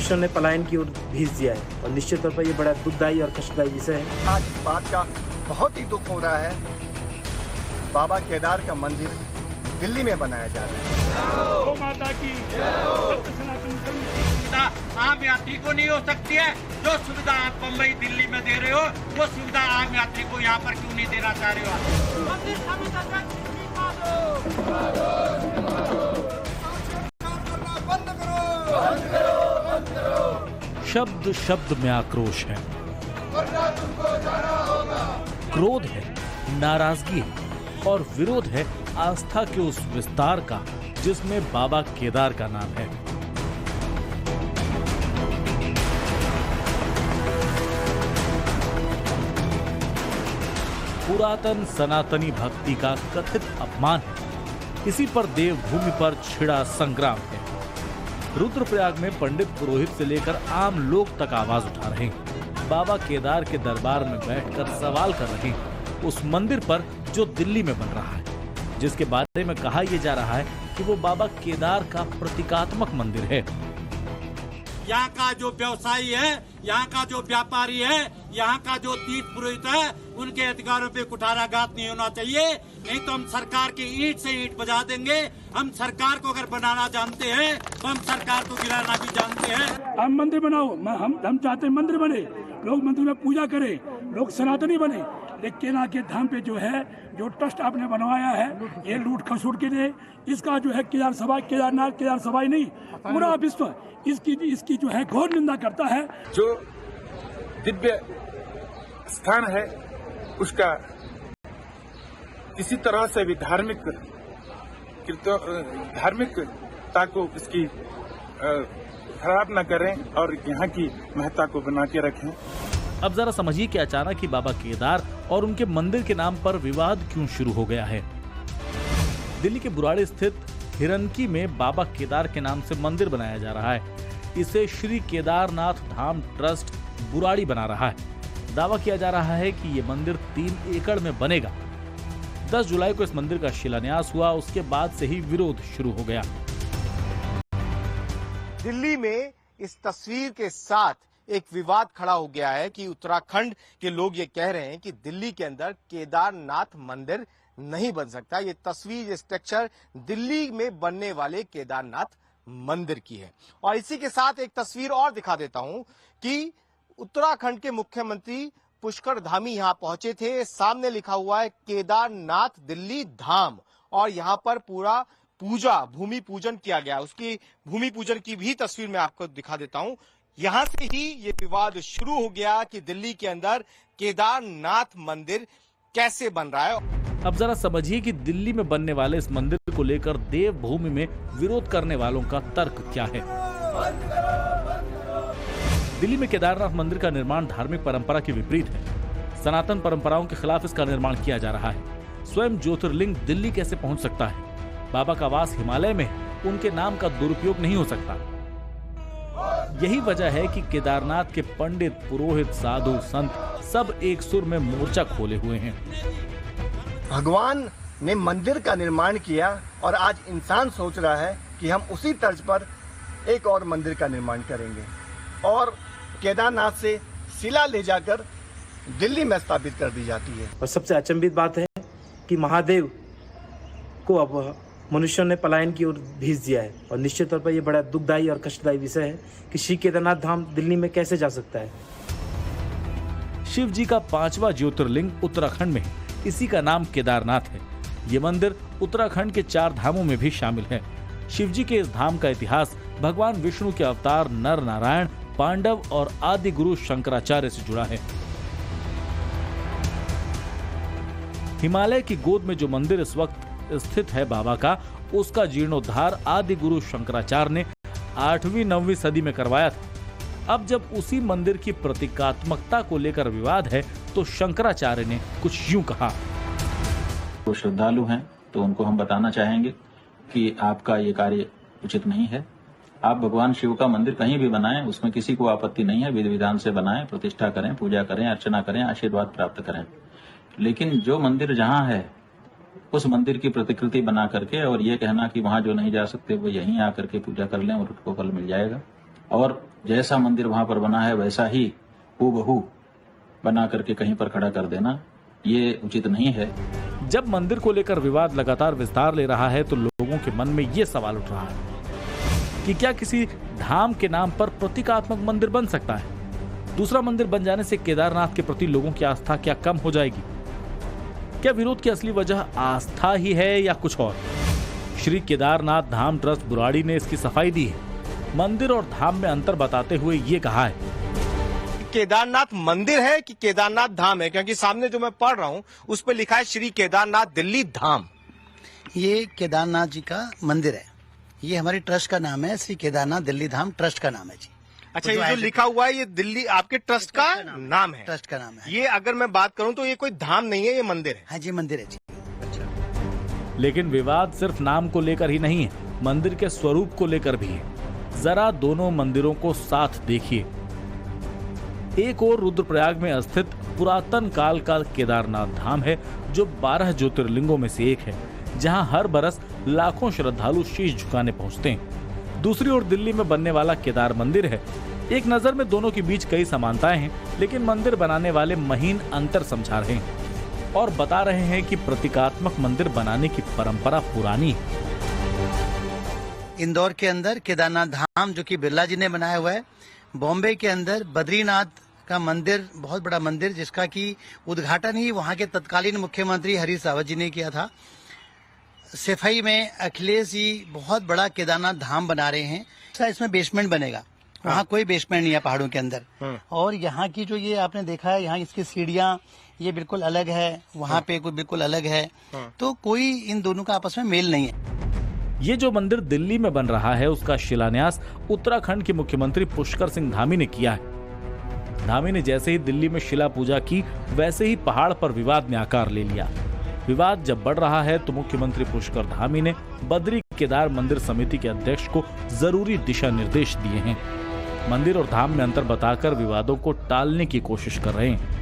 मनुष्यों ने पलायन की ओर भेज दिया है और निश्चित तौर पर यह बड़ा दुखदायी और कष्टदायी विषय है। आज इस बात का बहुत ही दुख हो रहा है, बाबा केदार का मंदिर दिल्ली में बनाया जा रहा है। गौ माता की सुविधा आम यात्री को नहीं हो सकती है। जो सुविधा आप बम्बई दिल्ली में दे रहे हो, वो सुविधा आम यात्री को यहाँ पर क्यों नहीं देना चाह रहे हो? शब्द शब्द में आक्रोश है, क्रोध है, नाराजगी है और विरोध है आस्था के उस विस्तार का जिसमें बाबा केदार का नाम है। पुरातन सनातनी भक्ति का कथित अपमान है। इसी पर देवभूमि पर छिड़ा संग्राम है। रुद्रप्रयाग में पंडित पुरोहित से लेकर आम लोग तक आवाज उठा रहे हैं। बाबा केदार के दरबार में बैठकर सवाल कर रहे हैं उस मंदिर पर जो दिल्ली में बन रहा है, जिसके बारे में कहा यह जा रहा है कि वो बाबा केदार का प्रतीकात्मक मंदिर है। यहाँ का जो व्यवसायी है, यहाँ का जो व्यापारी है, यहाँ का जो तीर्थ पुरोहित है, उनके अधिकारों पे कुठाराघात नहीं होना चाहिए। नहीं तो हम सरकार की ईंट से ईंट बजा देंगे। हम सरकार को अगर बनाना जानते हैं तो हम सरकार को गिराना भी जानते हैं। हम मंदिर बनाओ, हम चाहते हैं मंदिर बने, लोग मंदिर में पूजा करें, लोग सनातनी बने। लेकिन केदार के धाम पे जो है, जो ट्रस्ट आपने बनवाया है, ये लूट खसूट के लिए, इसका जो है केदारनाथ केदार सभाई नहीं, पूरा विश्व इसकी जो है घोर निंदा करता है। जो दिव्य स्थान है उसका किसी तरह से भी धार्मिकता को इसकी खराब न करें और यहाँ की महत्ता को बना के रखें। अब जरा समझिए कि अचानक ही बाबा केदार और उनके मंदिर के नाम पर विवाद क्यों शुरू हो गया है। दिल्ली के बुराड़ी स्थित हिरनकी में बाबा केदार के नाम से मंदिर बनाया जा रहा है। इसे श्री केदारनाथ धाम ट्रस्ट बुराड़ी बना रहा है। दावा किया जा रहा है कि ये मंदिर 3 एकड़ में बनेगा। 10 जुलाई को इस मंदिर का शिलान्यास हुआ, उसके बाद से ही विरोध शुरू हो गया। दिल्ली में इस तस्वीर के साथ एक विवाद खड़ा हो गया है कि उत्तराखंड के लोग ये कह रहे हैं कि दिल्ली के अंदर केदारनाथ मंदिर नहीं बन सकता। ये तस्वीर, ये स्ट्रक्चर दिल्ली में बनने वाले केदारनाथ मंदिर की है। और इसी के साथ एक तस्वीर और दिखा देता हूं कि उत्तराखंड के मुख्यमंत्री पुष्कर धामी यहां पहुंचे थे। सामने लिखा हुआ है केदारनाथ दिल्ली धाम और यहां पर पूरा भूमि पूजन किया गया। उसकी भूमि पूजन की भी तस्वीर मैं आपको दिखा देता हूं। यहां से ही ये विवाद शुरू हो गया कि दिल्ली के अंदर केदारनाथ मंदिर कैसे बन रहा है। अब जरा समझिए कि दिल्ली में बनने वाले इस मंदिर को लेकर देवभूमि में विरोध करने वालों का तर्क क्या है। दिल्ली में केदारनाथ मंदिर का निर्माण धार्मिक परंपरा के विपरीत है। सनातन परंपराओं के खिलाफ इसका निर्माण किया जा रहा है। स्वयं ज्योतिर्लिंग दिल्ली कैसे पहुंच सकता है? बाबा का वास हिमालय में, उनके नाम का दुरुपयोग नहीं हो सकता। यही वजह है कि केदारनाथ के पंडित, पुरोहित, साधु, संत सब एक सुर में मोर्चा खोले हुए हैं। भगवान ने मंदिर का निर्माण किया और आज इंसान सोच रहा है कि हम उसी तर्ज पर एक और मंदिर का निर्माण करेंगे और केदारनाथ से शिला ले जाकर दिल्ली में स्थापित कर दी जाती है। और सबसे अचंभित बात है कि महादेव को अब मनुष्यों ने पलायन की ओर भेज दिया है और निश्चित तौर पर यह बड़ा दुखदायी और कष्टदायी विषय है कि श्री केदारनाथ धाम दिल्ली में कैसे जा सकता है। शिव जी का 5वां ज्योतिर्लिंग उत्तराखंड में है। इसी का नाम केदारनाथ है। ये मंदिर उत्तराखंड के 4 धामों में भी शामिल है। शिव जी के इस धाम का इतिहास भगवान विष्णु के अवतार नर नारायण, पांडव और आदि गुरु शंकराचार्य से जुड़ा है। हिमालय की गोद में जो मंदिर इस वक्त स्थित है बाबा का, उसका जीर्णोद्धार आदि गुरु शंकराचार्य ने 8वीं 9वीं सदी में करवाया था। अब जब उसी मंदिर की प्रतीकात्मकता को लेकर विवाद है तो शंकराचार्य ने कुछ यूं कहा। वो श्रद्धालु हैं तो उनको हम बताना चाहेंगे कि आपका ये कार्य उचित नहीं है। आप भगवान शिव का मंदिर कहीं भी बनाएं, उसमें किसी को आपत्ति नहीं है। विधि विधान से बनाएं, प्रतिष्ठा करें, पूजा करें, अर्चना करें, आशीर्वाद प्राप्त करें। लेकिन जो मंदिर जहां है उस मंदिर की प्रतिकृति बना करके और ये कहना कि वहां जो नहीं जा सकते वो यहीं आकर के पूजा कर लें और उनको फल मिल जाएगा, और जैसा मंदिर वहां पर बना है वैसा ही हूबहू बना करके कहीं पर खड़ा कर देना ये उचित नहीं है। जब मंदिर को लेकर विवाद लगातार विस्तार ले रहा है तो लोगों के मन में ये सवाल उठ रहा है कि क्या किसी धाम के नाम पर प्रतीकात्मक मंदिर बन सकता है? दूसरा मंदिर बन जाने से केदारनाथ के प्रति लोगों की आस्था क्या कम हो जाएगी? क्या विरोध की असली वजह आस्था ही है या कुछ और? श्री केदारनाथ धाम ट्रस्ट बुराड़ी ने इसकी सफाई दी है। मंदिर और धाम में अंतर बताते हुए ये कहा है, केदारनाथ मंदिर है कि केदारनाथ धाम है? क्योंकि सामने जो मैं पढ़ रहा हूं उस पर लिखा है श्री केदारनाथ दिल्ली धाम। ये केदारनाथ जी का मंदिर है, ये हमारी ट्रस्ट का नाम है, श्री केदारनाथ दिल्ली धाम ट्रस्ट का नाम है जी। अच्छा, ये जो लिखा हुआ है ये दिल्ली आपके ट्रस्ट का नाम है? ट्रस्ट का नाम है। ये अगर मैं बात करूं तो ये कोई धाम नहीं है, ये मंदिर है। हाँ जी, मंदिर है जी। लेकिन विवाद सिर्फ नाम को लेकर ही नहीं है, मंदिर के स्वरूप को लेकर भी है। जरा दोनों मंदिरों को साथ देखिए। एक और रुद्रप्रयाग में स्थित पुरातन काल का केदारनाथ धाम है जो 12 ज्योतिर्लिंगों में से एक है, जहां हर बरस लाखों श्रद्धालु शीश झुकाने पहुंचते हैं। दूसरी ओर दिल्ली में बनने वाला केदार मंदिर है। एक नजर में दोनों के बीच कई समानताएं हैं, लेकिन मंदिर बनाने वाले महीन अंतर समझा रहे हैं और बता रहे हैं कि प्रतीकात्मक मंदिर बनाने की परंपरा पुरानी है। इंदौर के अंदर केदारनाथ धाम जो कि बिरला जी ने बनाया हुआ है, बॉम्बे के अंदर बद्रीनाथ का मंदिर, बहुत बड़ा मंदिर जिसका कि उद्घाटन ही वहां के तत्कालीन मुख्यमंत्री हरीश रावत जी ने किया था। सफाई में अखिलेश जी बहुत बड़ा केदारनाथ धाम बना रहे हैं। इसमें बेसमेंट बनेगा, वहाँ कोई बेसमेंट नहीं है पहाड़ों के अंदर। और यहाँ की जो ये आपने देखा है, यहाँ इसकी सीढ़ियाँ ये बिल्कुल अलग है, वहाँ पे कोई बिल्कुल अलग है, तो कोई इन दोनों का आपस में मेल नहीं है। ये जो मंदिर दिल्ली में बन रहा है उसका शिलान्यास उत्तराखंड के मुख्यमंत्री पुष्कर सिंह धामी ने किया है। धामी ने जैसे ही दिल्ली में शिला पूजा की, वैसे ही पहाड़ पर विवाद ने आकार ले लिया। विवाद जब बढ़ रहा है तो मुख्यमंत्री पुष्कर धामी ने बद्री केदार मंदिर समिति के अध्यक्ष को जरूरी दिशा निर्देश दिए हैं। मंदिर और धाम में अंतर बताकर विवादों को टालने की कोशिश कर रहे हैं।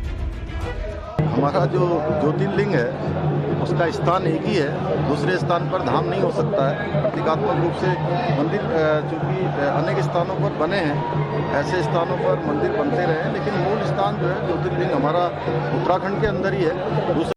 हमारा जो ज्योतिर्लिंग है उसका स्थान एक ही है, दूसरे स्थान पर धाम नहीं हो सकता है। प्रतीकात्मक रूप से मंदिर चूंकि अनेक स्थानों पर बने हैं, ऐसे स्थानों पर मंदिर बनते रहे, लेकिन मूल स्थान जो है ज्योतिर्लिंग हमारा उत्तराखंड के अंदर ही है।